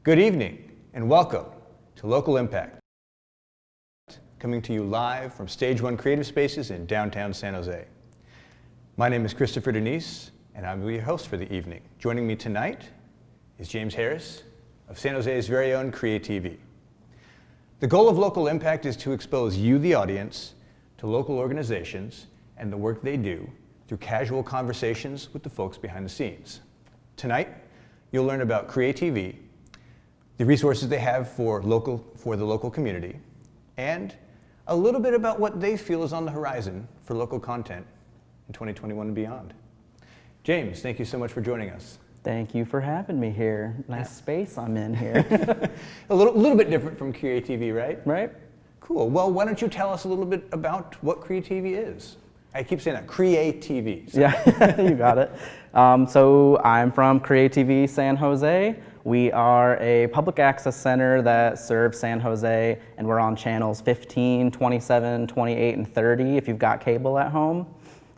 Good evening and welcome to Local Impact, coming to you live from Stage 1 Creative Spaces in downtown San Jose. My name is Christopher Denise and I'm your host for the evening. Joining me tonight is James Harris of San Jose's very own CreaTV. The goal of Local Impact is to expose you, the audience, to local organizations and the work they do through casual conversations with the folks behind the scenes. Tonight, you'll learn about CreaTV, the resources they have for the local community, and a little bit about what they feel is on the horizon for local content in 2021 and beyond. James, thank you so much for joining us. Thank you for having me here. Nice space I'm in here. A little bit different from CreaTV, right? Right. Cool. Well, why don't you tell us a little bit about what CreaTV is? I keep saying that, CreaTV. So. Yeah, you got it. So I'm from CreaTV San Jose. We are a public access center that serves San Jose, and we're on channels 15, 27, 28, and 30 if you've got cable at home.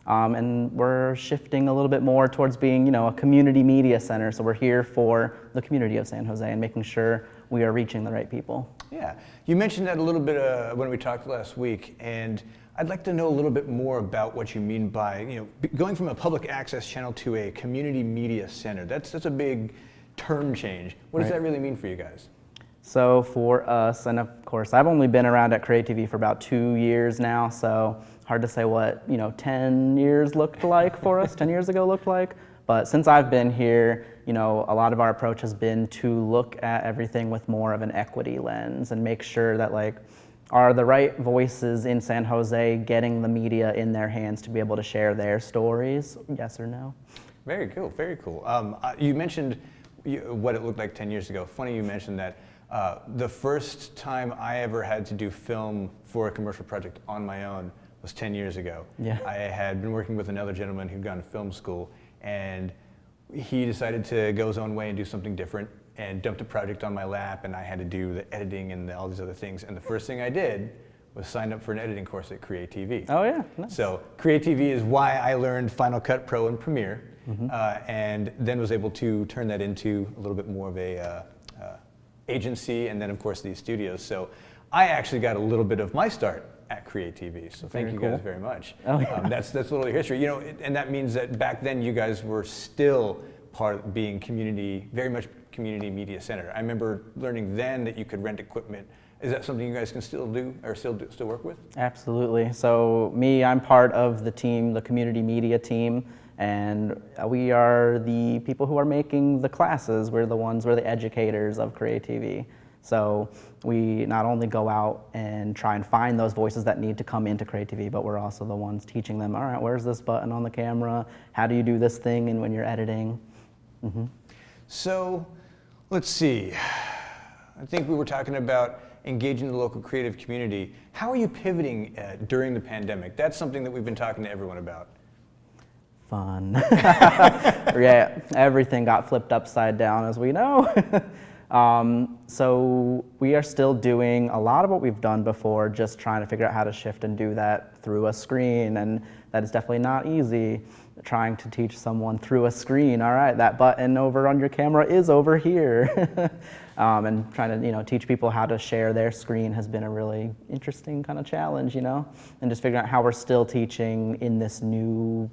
And we're shifting a little bit more towards being, a community media center. So we're here for the community of San Jose and making sure we are reaching the right people. Yeah, you mentioned that a little bit when we talked last week, and I'd like to know a little bit more about what you mean by, going from a public access channel to a community media center. That's a big term change. What does that really mean for you guys? So for us, and of course, I've only been around at CreaTV for about 2 years now, so hard to say what 10 years looked like for us, 10 years ago looked like. But since I've been here, a lot of our approach has been to look at everything with more of an equity lens and make sure that are the right voices in San Jose getting the media in their hands to be able to share their stories, yes or no? Very cool, very cool. You mentioned what it looked like 10 years ago. Funny you mentioned that. The first time I ever had to do film for a commercial project on my own was 10 years ago. Yeah. I had been working with another gentleman who'd gone to film school, and he decided to go his own way and do something different and dumped a project on my lap, and I had to do the editing and all these other things. And the first thing I did was sign up for an editing course at CreaTV. Oh yeah, nice. So CreaTV is why I learned Final Cut Pro and Premiere, and then was able to turn that into a little bit more of a agency, and then of course these studios. So I actually got a little bit of my start at CreaTV. So thank you guys very much. Oh, yeah. That's a little history, and that means that back then you guys were still part of being very much community media center. I remember learning then that you could rent equipment. Is that something you guys can still do or still work with? Absolutely. So I'm part of the team, the community media team, and we are the people who are making the classes. We're the educators of CreaTV. So we not only go out and try and find those voices that need to come into CreaTV, but we're also the ones teaching them, all right, where's this button on the camera? How do you do this thing and when you're editing? So let's see. I think we were talking about engaging the local creative community. How are you pivoting during the pandemic? That's something that we've been talking to everyone about. Fun. Yeah, everything got flipped upside down, as we know. So we are still doing a lot of what we've done before, just trying to figure out how to shift and do that through a screen, and that is definitely not easy. Trying to teach someone through a screen, all right, that button over on your camera is over here. And trying to teach people how to share their screen has been a really interesting kind of challenge, and just figuring out how we're still teaching in this new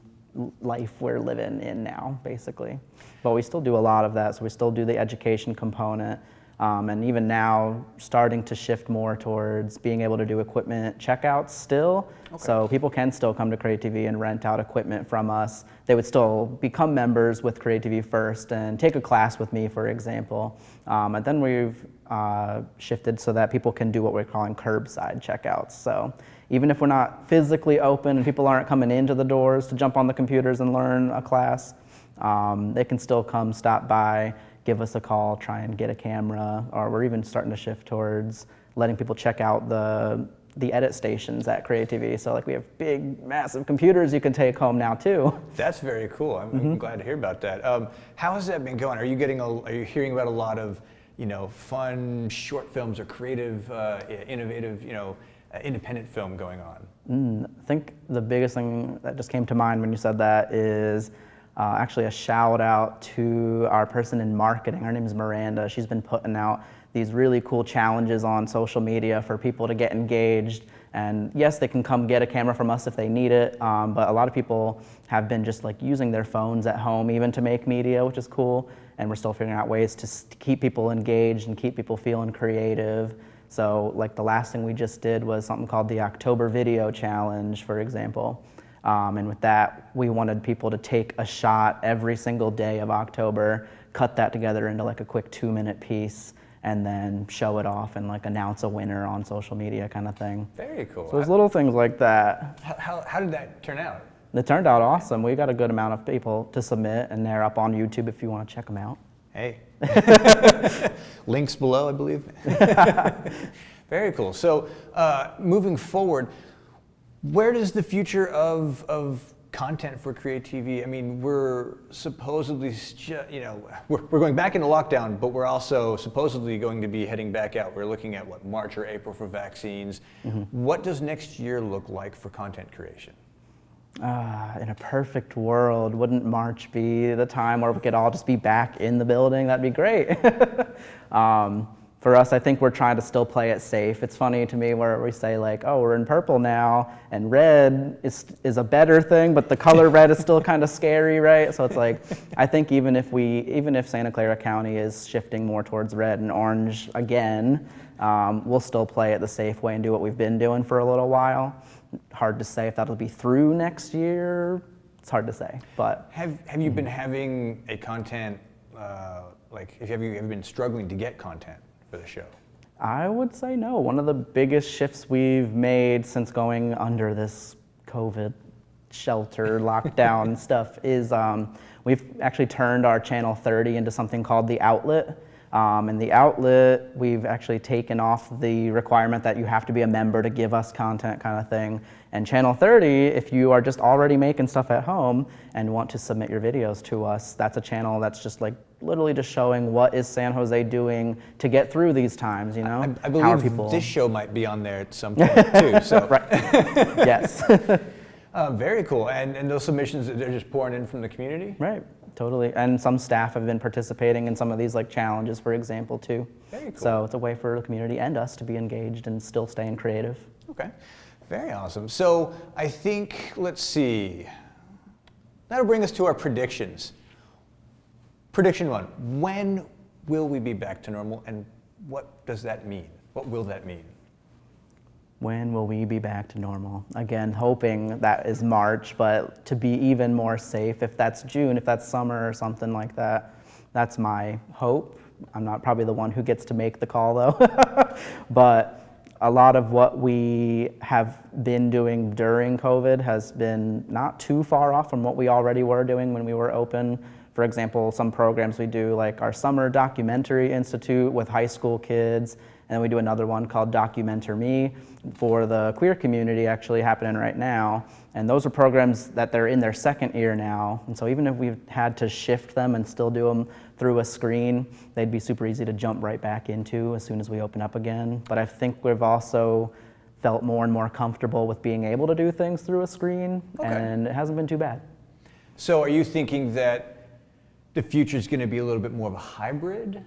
life we're living in now, basically. But we still do a lot of that, so we still do the education component, and even now starting to shift more towards being able to do equipment checkouts still. Okay. So people can still come to CreaTV and rent out equipment from us. They would still become members with CreaTV first and take a class with me, for example. And then we've shifted so that people can do what we're calling curbside checkouts. So even if we're not physically open and people aren't coming into the doors to jump on the computers and learn a class, they can still come, stop by, give us a call, try and get a camera, or we're even starting to shift towards letting people check out the edit stations at CreaTV. So we have big, massive computers you can take home now too. That's very cool. I'm glad to hear about that. How has that been going? Are you hearing about a lot of fun short films or creative, innovative, independent film going on? I think the biggest thing that just came to mind when you said that is Actually, a shout out to our person in marketing. Her name is Miranda. She's been putting out these really cool challenges on social media for people to get engaged. And yes, they can come get a camera from us if they need it, but a lot of people have been just like using their phones at home even to make media, which is cool. And we're still figuring out ways to keep people engaged and keep people feeling creative. So like the last thing we just did was something called the October Video Challenge, for example. And with that, we wanted people to take a shot every single day of October, cut that together into like a quick 2-minute piece, and then show it off and like announce a winner on social media kind of thing. Very cool. So there's little things like that. How did that turn out? It turned out awesome. We got a good amount of people to submit, and they're up on YouTube if you want to check them out. Hey. Links below, I believe. Very cool. So moving forward, where does the future of content for CreaTV? I mean, we're supposedly, we're going back into lockdown, but we're also supposedly going to be heading back out. We're looking at what, March or April for vaccines. Mm-hmm. What does next year look like for content creation? In a perfect world, wouldn't March be the time where we could all just be back in the building? That'd be great. For us, I think we're trying to still play it safe. It's funny to me where we say like, oh, we're in purple now, and red is a better thing, but the color red is still kind of scary, right? So it's like, I think even if Santa Clara County is shifting more towards red and orange again, we'll still play it the safe way and do what we've been doing for a little while. Hard to say if that'll be through next year. It's hard to say, but. Have you been having a content, have you been struggling to get content for the show? I would say no. One of the biggest shifts we've made since going under this COVID shelter lockdown stuff is we've actually turned our channel 30 into something called the Outlet. And the Outlet, we've actually taken off the requirement that you have to be a member to give us content kind of thing. And channel 30, if you are just already making stuff at home and want to submit your videos to us, that's a channel that's just like literally just showing what is San Jose doing to get through these times, you know? I believe this show might be on there at some point too. So. Right. Yes. Very cool. And those submissions, they're just pouring in from the community? Right. Totally, and some staff have been participating in some of these like challenges, for example, too. Very cool. So it's a way for the community and us to be engaged and still staying creative. Okay, very awesome. So I think, let's see, that'll bring us to our predictions. Prediction 1, when will we be back to normal, and what does that mean? What will that mean? When will we be back to normal? Again, hoping that is March, but to be even more safe, if that's June, if that's summer or something like that, that's my hope. I'm not probably the one who gets to make the call though, but a lot of what we have been doing during COVID has been not too far off from what we already were doing when we were open. For example, some programs we do like our Summer Documentary Institute with high school kids, and then we do another one called Documenter Me for the queer community actually happening right now. And those are programs that they're in their second year now. And so even if we've had to shift them and still do them through a screen, they'd be super easy to jump right back into as soon as we open up again. But I think we've also felt more and more comfortable with being able to do things through a screen, and it hasn't been too bad. So are you thinking that the future is going to be a little bit more of a hybrid?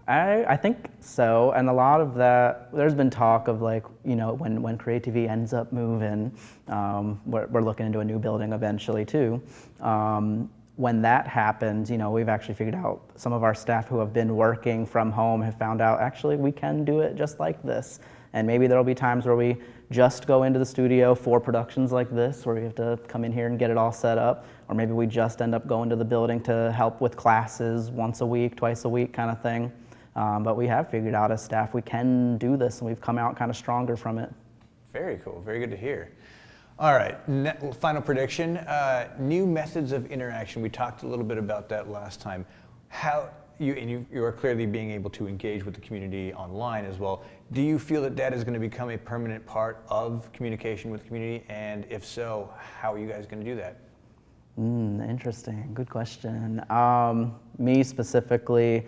I think so, and a lot of that, there's been talk of like, you know, when CreaTV ends up moving, we're looking into a new building eventually too. When that happens, you know, we've actually figured out some of our staff who have been working from home have found out actually we can do it just like this. And maybe there'll be times where we just go into the studio for productions like this, where we have to come in here and get it all set up. Or maybe we just end up going to the building to help with classes once a week, twice a week kind of thing. But we have figured out as staff we can do this, and we've come out kind of stronger from it. Very cool, very good to hear. All right, final prediction, new methods of interaction. We talked a little bit about that last time. How you are clearly being able to engage with the community online as well. Do you feel that that is going to become a permanent part of communication with the community? And if so, how are you guys going to do that? Interesting, good question. Me specifically,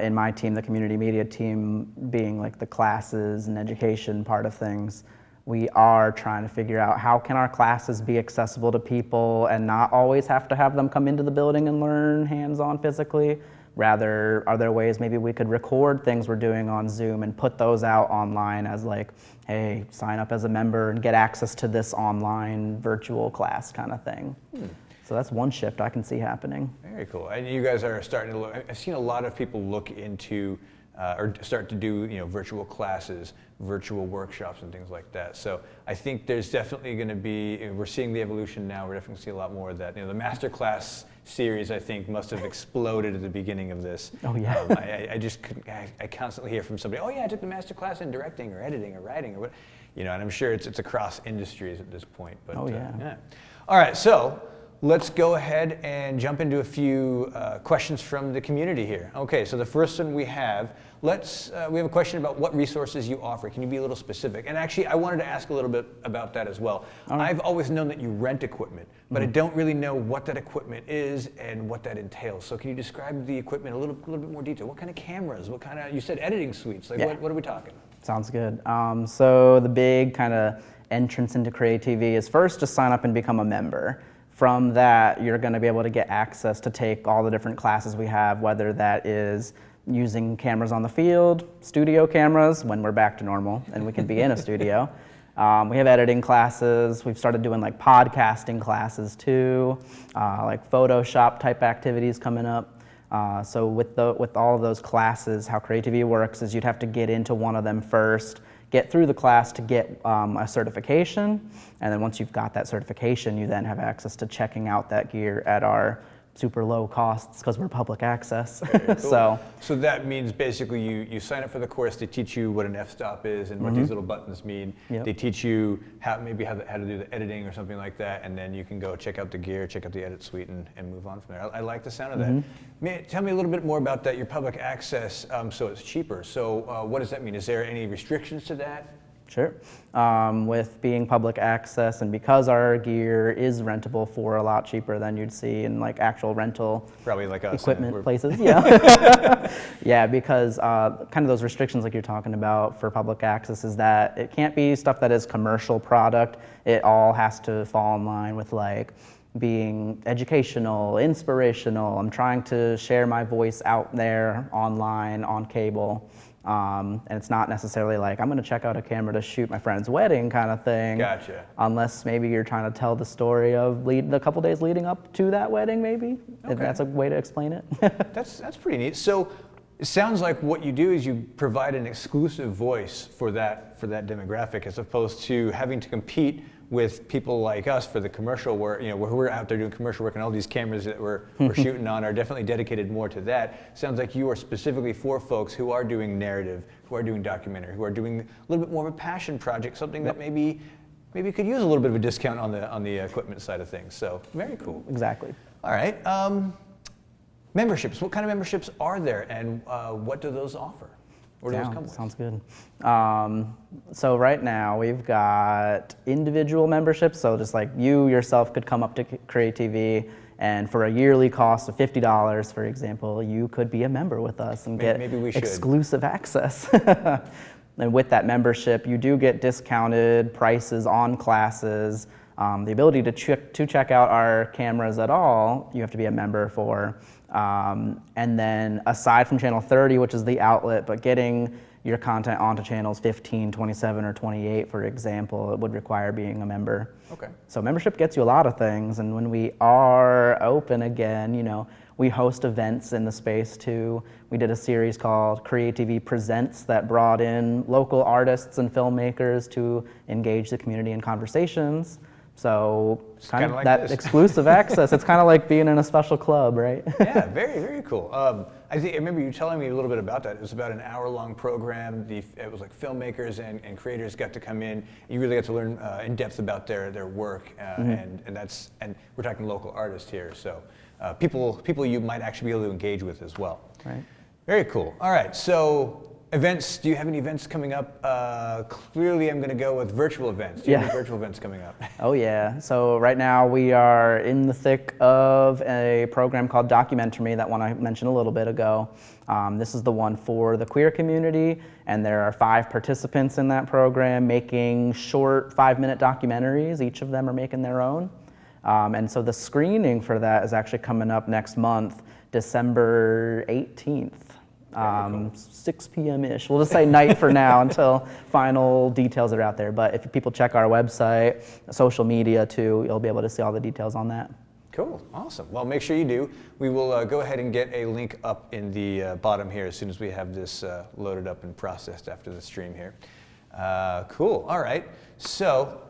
in my team, the community media team, being like the classes and education part of things, we are trying to figure out how can our classes be accessible to people and not always have to have them come into the building and learn hands-on physically. Rather, are there ways maybe we could record things we're doing on Zoom and put those out online as like, hey, sign up as a member and get access to this online virtual class kind of thing. So that's one shift I can see happening. Very cool. And you guys are starting to look, I've seen a lot of people look into or start to do virtual classes, virtual workshops and things like that. So I think there's definitely going to be, we're seeing the evolution now, we're definitely seeing a lot more of that. The masterclass series I think must have exploded at the beginning of this. Oh yeah. I just couldn't, I constantly hear from somebody, oh yeah, I took the masterclass in directing or editing or writing or what, and I'm sure it's across industries at this point. But, oh yeah. Yeah. All right, so let's go ahead and jump into a few questions from the community here. Okay, so the first one we have, we have a question about what resources you offer. Can you be a little specific? And actually, I wanted to ask a little bit about that as well. I've always known that you rent equipment, but I don't really know what that equipment is and what that entails. So can you describe the equipment a little bit more detail? What kind of cameras? What kind of, you said editing suites. Like, what are we talking? Sounds good. So the big kind of entrance into CreaTV is first just sign up and become a member. From that, you're going to be able to get access to take all the different classes we have, whether that is using cameras on the field, studio cameras when we're back to normal and we can be in a studio. We have editing classes. We've started doing like podcasting classes too, like Photoshop type activities coming up. So with all of those classes, how CreaTV works is you'd have to get into one of them first, get through the class to get a certification, and then once you've got that certification, you then have access to checking out that gear at our super low costs because we're public access. Cool. So that means basically you sign up for the course, they teach you what an f-stop is and what these little buttons mean. Yep. They teach you how to do the editing or something like that, and then you can go check out the gear, check out the edit suite, and move on from there. I like the sound of that. Tell me a little bit more about that, your public access, so it's cheaper. So what does that mean? Is there any restrictions to that? Sure. With being public access and because our gear is rentable for a lot cheaper than you'd see in like actual rental probably like us, equipment places. Yeah. Yeah, because kind of those restrictions like you're talking about for public access is that it can't be stuff that is commercial product. It all has to fall in line with like being educational, inspirational. I'm trying to share my voice out there online, on cable. And it's not necessarily like, I'm going to check out a camera to shoot my friend's wedding kind of thing. Gotcha. Unless maybe you're trying to tell the story of the couple days leading up to that wedding, maybe. Okay. If that's a way to explain it. That's pretty neat. So it sounds like what you do is you provide an exclusive voice for that demographic, as opposed to having to compete with people like us for the commercial work. We're out there doing commercial work, and all these cameras that we're shooting on are definitely dedicated more to that. Sounds like you are specifically for folks who are doing narrative, who are doing documentary, who are doing a little bit more of a passion project, something that maybe could use a little bit of a discount on the equipment side of things. So very cool. Exactly. All right. Memberships. What kind of memberships are there, and what do those offer? Where do those come with? Sounds good. So right now we've got individual memberships. So just like you yourself could come up to CreaTV, and for a yearly cost of $50, for example, you could be a member with us and get exclusive access. And with that membership, you do get discounted prices on classes. The ability to check out our cameras at all, you have to be a member for. And then aside from channel 30, which is the outlet, but getting your content onto channels 15, 27, or 28, for example, it would require being a member. Okay. So membership gets you a lot of things, and when we are open again, we host events in the space too. We did a series called CreaTV Presents that brought in local artists and filmmakers to engage the community in conversations. So it's kind of like that exclusive access. It's kind of like being in a special club, right? Yeah, very, very cool. I remember you telling me a little bit about that. It was about an hour-long program. It was like filmmakers and creators got to come in. You really got to learn in depth about their work, and we're talking local artists here, so people you might actually be able to engage with as well. Right. Very cool. All right, so Events, do you have any events coming up? Clearly I'm going to go with virtual events. Do you have any virtual events coming up? Oh yeah, so right now we are in the thick of a program called Documentary Me, that one I mentioned a little bit ago. This is the one for the queer community, and there are 5 participants in that program making short 5-minute documentaries. Each of them are making their own. And so the screening for that is actually coming up next month, December 18th. Cool. 6 p.m.-ish. We'll just say night for now until final details are out there. But if people check our website, social media too, you'll be able to see all the details on that. Cool, awesome. Well, make sure you do. We will go ahead and get a link up in the bottom here as soon as we have this loaded up and processed after the stream here. Cool, all right. So,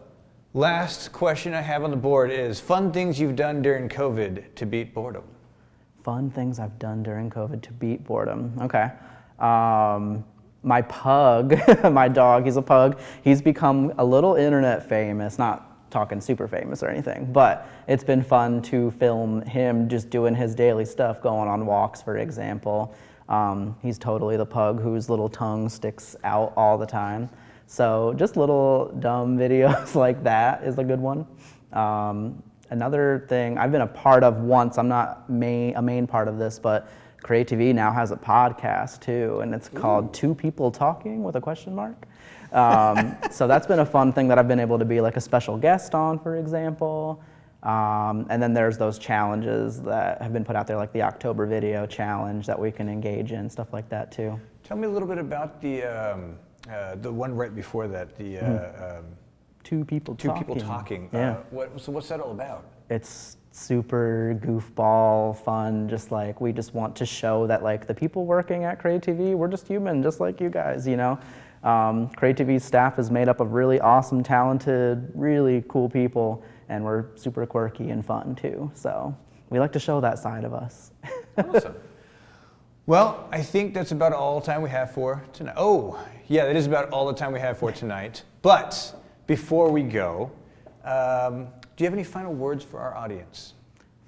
last question I have on the board is fun things you've done during COVID to beat boredom. Fun things I've done during COVID to beat boredom. Okay. My pug, my dog, he's a pug. He's become a little internet famous, not talking super famous or anything, but it's been fun to film him just doing his daily stuff, going on walks, for example. He's totally the pug whose little tongue sticks out all the time. So just little dumb videos like that is a good one. Another thing I've been a part of once, I'm not a main part of this, but CreaTV now has a podcast too, and it's called Two People Talking with a question mark. So that's been a fun thing that I've been able to be like a special guest on, for example. And then there's those challenges that have been put out there, like the October video challenge that we can engage in, stuff like that too. Tell me a little bit about the one right before that, Two people talking. Yeah. So what's that all about? It's super goofball fun. Just like we just want to show that like the people working at CreaTV, we're just human, just like you guys. You know, CreaTV's staff is made up of really awesome, talented, really cool people, and we're super quirky and fun too. So we like to show that side of us. Awesome. Well, I think that's about all the time we have for tonight. Oh, yeah, that is about all the time we have for tonight. But before we go, do you have any final words for our audience?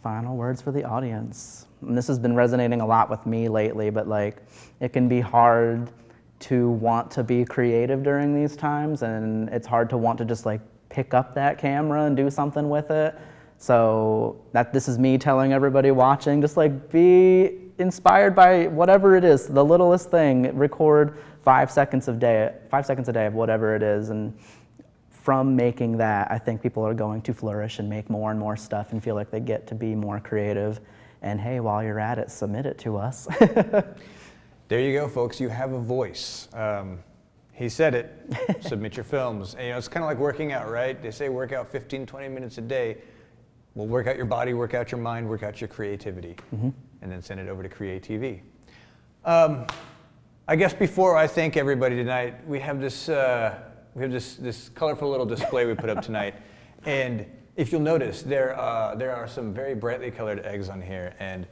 Final words for the audience. And this has been resonating a lot with me lately, but like it can be hard to want to be creative during these times, and it's hard to want to just like pick up that camera and do something with it. So this is me telling everybody watching, just like be inspired by whatever it is, the littlest thing. Record 5 seconds a day of whatever it is, and from making that, I think people are going to flourish and make more and more stuff and feel like they get to be more creative. And hey, while you're at it, submit it to us. There you go, folks. You have a voice. He said it. Submit your films. And, it's kind of like working out, right? They say work out 15, 20 minutes a day. Well, work out your body, work out your mind, work out your creativity, and then send it over to CreaTV. I guess before I thank everybody tonight, we have this colorful little display we put up tonight, and if you'll notice, there are some very brightly colored eggs on here, and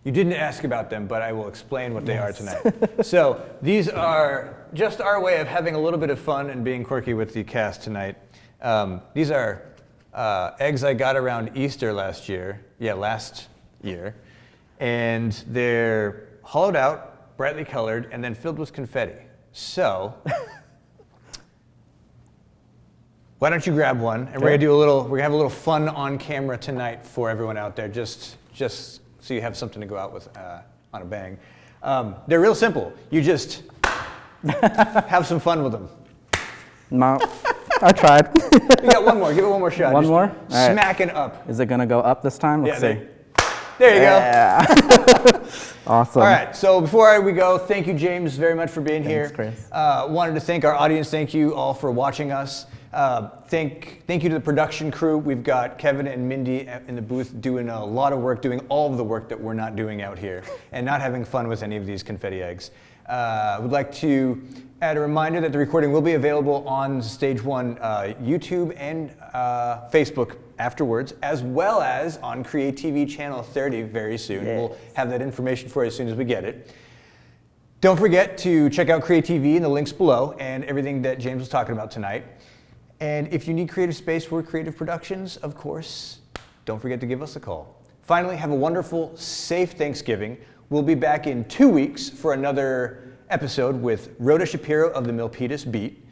you didn't ask about them, but I will explain what they are tonight. So these are just our way of having a little bit of fun and being quirky with the cast tonight. These are eggs I got around Easter last year, and they're hollowed out, brightly colored, and then filled with confetti. So why don't you grab one, and we're gonna have a little fun on camera tonight for everyone out there, just so you have something to go out with on a bang. They're real simple. You just have some fun with them. I tried. You got one more. Give it one more shot. One just more? All smack it up. Is it gonna go up this time? Let's see. There you go. Awesome. All right, so before we go, thank you, James, very much for being here. Chris. Wanted to thank our audience. Thank you all for watching us. Thank you to the production crew. We've got Kevin and Mindy in the booth doing a lot of work, doing all of the work that we're not doing out here, and not having fun with any of these confetti eggs. Would like to add a reminder that the recording will be available on Stage 1 YouTube and Facebook afterwards, as well as on CreaTV Channel 30 very soon. Yes. We'll have that information for you as soon as we get it. Don't forget to check out CreaTV in the links below and everything that James was talking about tonight. And if you need creative space for creative productions, of course, don't forget to give us a call. Finally, have a wonderful, safe Thanksgiving. We'll be back in 2 weeks for another episode with Rhoda Shapiro of the Milpitas Beat.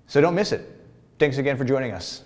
So don't miss it. Thanks again for joining us.